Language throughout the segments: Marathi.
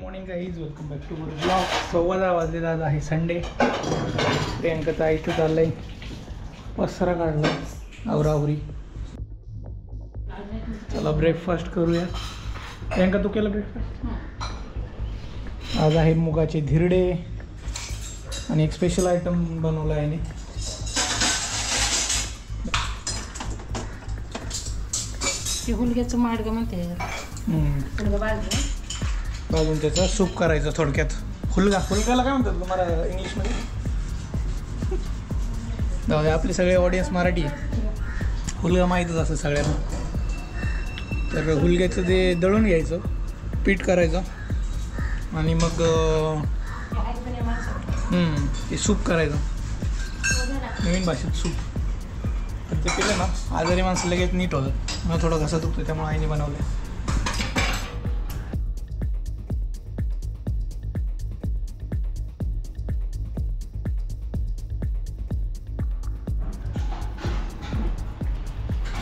Morning guys, welcome back to my blog. 10:15 वाजलेला, आज आहे संडे. प्रियंकाचा इथं चाललंय पसारा काढला आवरावरी. चला ब्रेकफास्ट करूया. प्रियंका तू केलं ब्रेकफास्ट? आज आहे मुगाचे धिरडे आणि एक स्पेशल आयटम बनवला आहे याने. हुलग्याचं माडगं म्हणते. बाजून त्याचा सूप करायचं थोडक्यात. हुलगाला काय म्हणतात तुम्हाला इंग्लिशमध्ये? जाऊ दे, आपले सगळे ऑडियन्स मराठी आहे. हुलगा माहीतच असं सगळ्यांना. तर हुलग्याचं ते दळून घ्यायचं, पीठ करायचं आणि मग ते सूप करायचं. नवीन भाषेत सूप. तर ते केलं ना आजारी माणसं लगेच नीट होतात. मला थोडं घसा दुखतो त्यामुळे आईने बनवलं.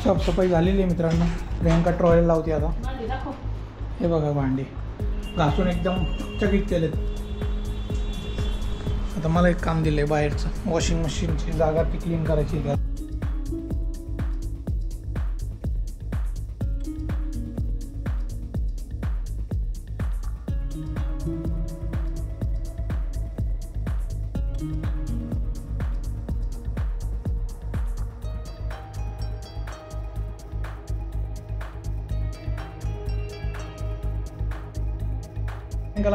साफसफाई झालेली आहे मित्रांनो. प्रियंका ट्रॉयल लावते आता. हे बघा भांडे घासून एकदम चकित केलेत. आता मला एक काम दिलं आहे बाहेरचं, वॉशिंग मशीनची जागा ती क्लीन करायची.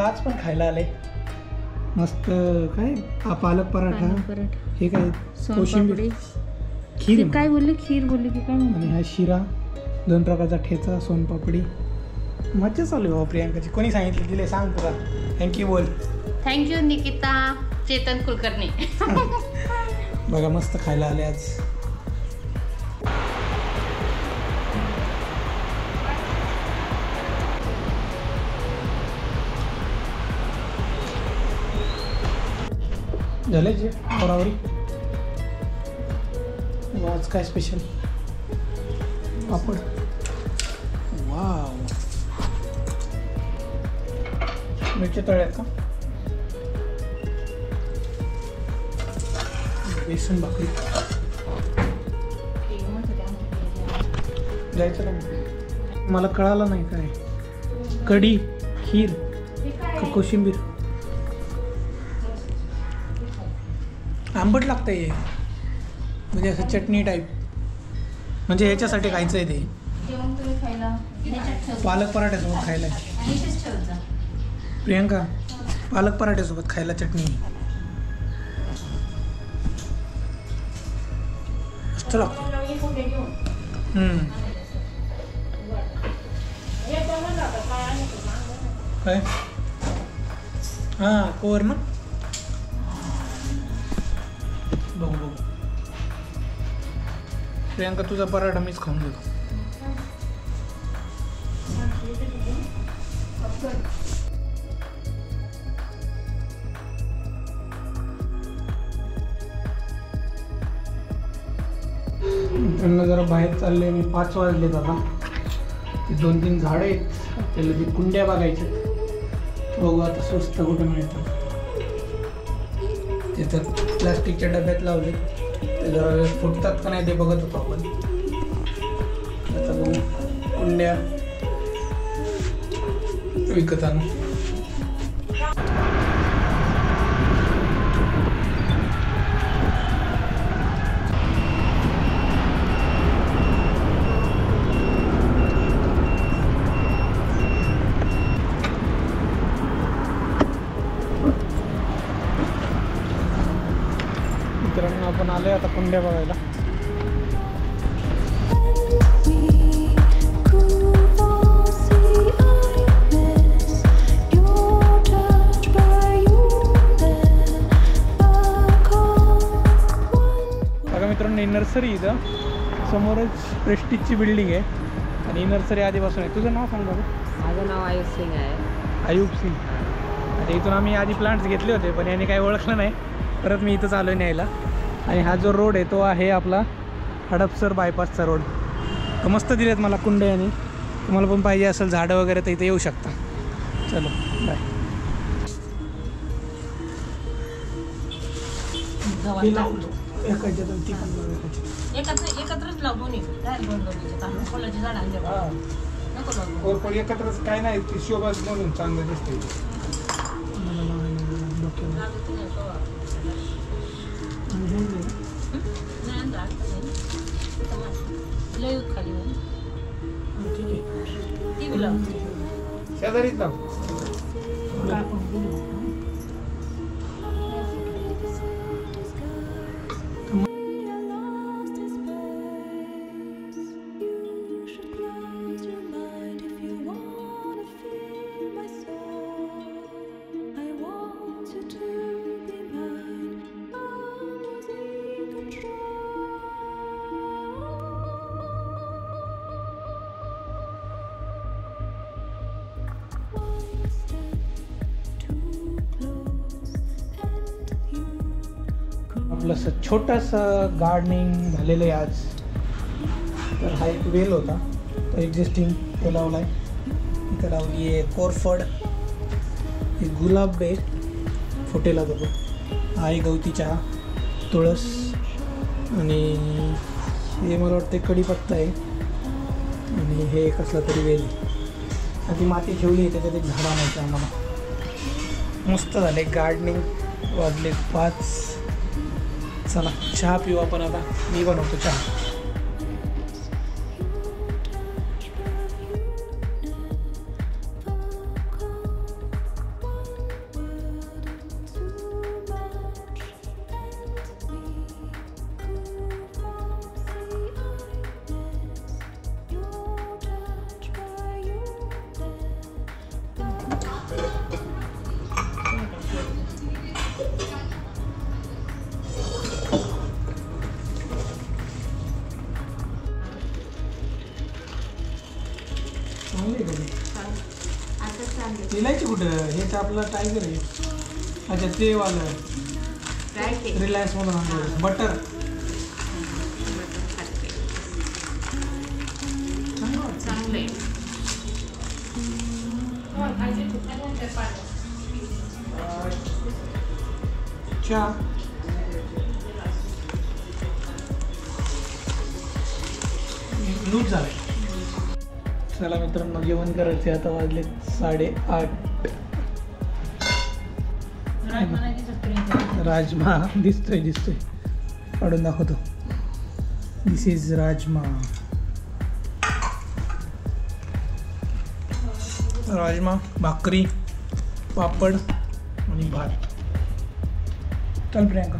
आज पण खायला आले मस्त. काय पालक पराठा, हे काय कोशिंबीर, खीर काय बोलले, खीर बोलले की काय, आणि हा शिरा, 2 प्रकारचा ठेचा, सोनपापडी. मज्जा चालू आहे प्रियंकाची. कोणी सांगितलं दिले सांग तुला? थँक्यू बोल. थँक्यू निकिता चेतन कुलकर्णी. बघा मस्त खायला आले आज. झाले जे बरोबरी. आज काय स्पेशल? पापड. वाव, मिरच्या तळ्यात का? बेसन भाकरी. जायचं का? मला कळालं नाही काय. कढी, खीर का कोशिंबीर? आंबट लागतं हे, म्हणजे असं चटणी टाईप. म्हणजे ह्याच्यासाठी खायचं आहे ते. पालक पराठ्यासोबत खायला. प्रियंका, पालक पराठ्यासोबत खायला चटणी मस्त लागतं. काय? हां, कोवर ना. बघू बघू. प्रियंका तुझा पराठा मीच खाऊन घेतो. त्यांना जरा बाहेर चालले मी. 5 वाजलेत आता. ते 2-3 झाडं आहेत, त्याला ते कुंड्या बघायच्या. बघू आता स्वस्त कुठे मिळतात. तिथं प्लास्टिकच्या डब्यात लावले, ते जरा फुटतात का नाही ते बघत होतो आपण. आता बघू कुंड्या विकत आणू. मित्रांनो आपण आलोय आता कुंड्या बघायला. बघा मित्रांनो, ही नर्सरी इथं समोरच प्रेस्टिजची बिल्डिंग आहे आणि ही नर्सरी आधीपासून आहे. तुझं नाव सांग बघा. माझं नाव आयुब सिंग आहे. आयुब सिंग. आता इथून आम्ही आधी प्लांट्स घेतले होते पण याने काही ओळखलं नाही. परत मी इथंच आलो न्यायला. आणि हा जो रोड आहे तो आहे आपला हडपसर बायपासचा रोड. तर मस्त दिलेत मला कुंड्या. आणि तुम्हाला पण पाहिजे असेल झाडं वगैरे तर इथे येऊ शकता. चलो बाय. हे लावतो एकाच्या तर ती पण लावू एकाच्या. एकत्रच लाव दोन्ही फुलाची झाड आणले नको लावू. कोरफड एकत्रच काय नाही ती शोभा म्हणून चांगलं दिसते. मला लावायला डोक्याला. आणि हे नाही. लय खाली ठीक आहे. ती बी लाव. शेजारीच लाव. आपलं असं छोटंसं गार्डनिंग झालेलं आहे आज. तर हा एक वेल होता तो एक्झिस्टिंग तो लावला आहे. इथं लावली आहे कोरफड. हे गुलाब आहे फुटेला तो. हा आहे गवती चहा, तुळस आणि हे मला वाटतं कढीपत्ता आहे आणि हे कसला तरी वेल. ती माती ठेवली आहे त्याच्यात एक झाड आणायचं आम्हाला. मस्त झाले गार्डनिंग. वाजले 5. चला चहा पिऊ आपण आता. मी बनवतो चहा. इलायची कुठं? हे तर आपलं टायगर आहे. अच्छा ते वालं रिलायन्स मधून आणलं बटर. चांगले चहा लूट झालं. चला मित्रांनो जेवण करायचे. आता वाजले 8:30. राजमा दिसतोय काढून दाखवतो. दिस इज राजमा. भाकरी, पापड आणि भात. चल प्रियांका.